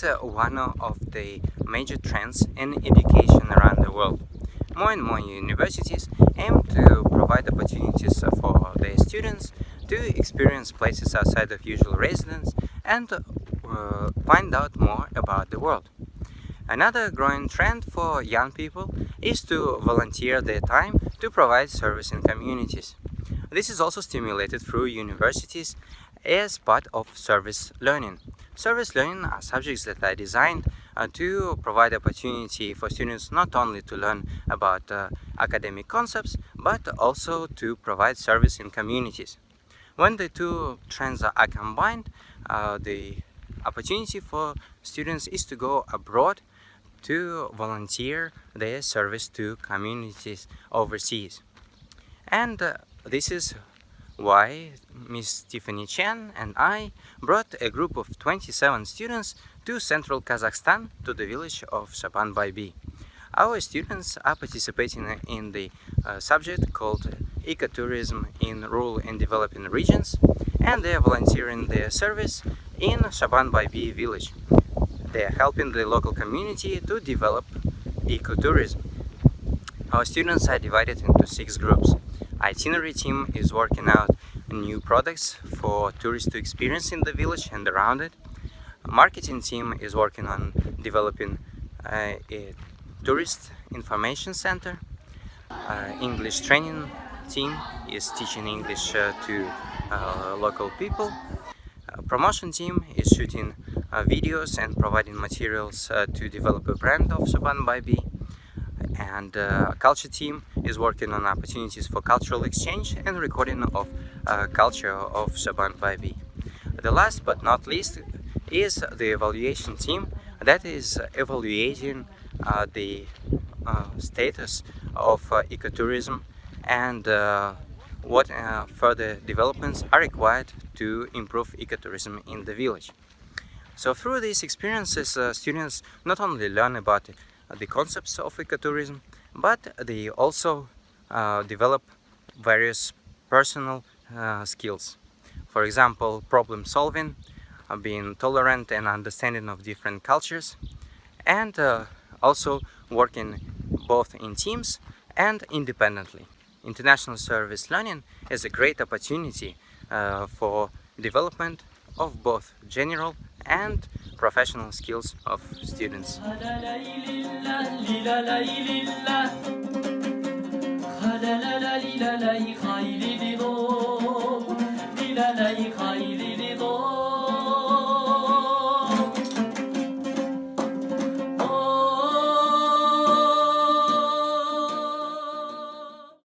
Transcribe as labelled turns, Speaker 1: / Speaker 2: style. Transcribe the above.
Speaker 1: is one of the major trends in education around the world. More and more universities aim to provide opportunities for their students to experience places outside of usual residence and find out more about the world. Another growing trend for young people is to volunteer their time to provide service in communities. This is also stimulated through universities as part of service learning. Service learning are subjects that are designed to provide opportunity for students not only to learn about academic concepts, but also to provide service in communities. When the two trends are combined, the opportunity for students is to go abroad to volunteer their service to communities overseas. And this is why Miss Tiffany Chen and I brought a group of 27 students to Central Kazakhstan, to the village of Shabanbai Bi. Our students are participating in the subject called Ecotourism in Rural and Developing Regions, and they are volunteering their service in Shabanbai Bi village. They are helping the local community to develop ecotourism. Our students are divided into 6 groups. Itinerary team is working out new products for tourists to experience in the village and around it. Marketing team is working on developing a tourist information center. English training team is teaching English to local people. Promotion team is shooting videos and providing materials to develop a brand of Shabanbai Bi. And culture team is working on opportunities for cultural exchange and recording of culture of Shabanbai Bi. The last but not least is the evaluation team that is evaluating the status of ecotourism and what further developments are required to improve ecotourism in the village. So through these experiences, students not only learn about the concepts of ecotourism, but they also develop various personal skills. For example, problem solving, being tolerant and understanding of different cultures, and also working both in teams and independently. International service learning is a great opportunity for development of both general and professional skills of students.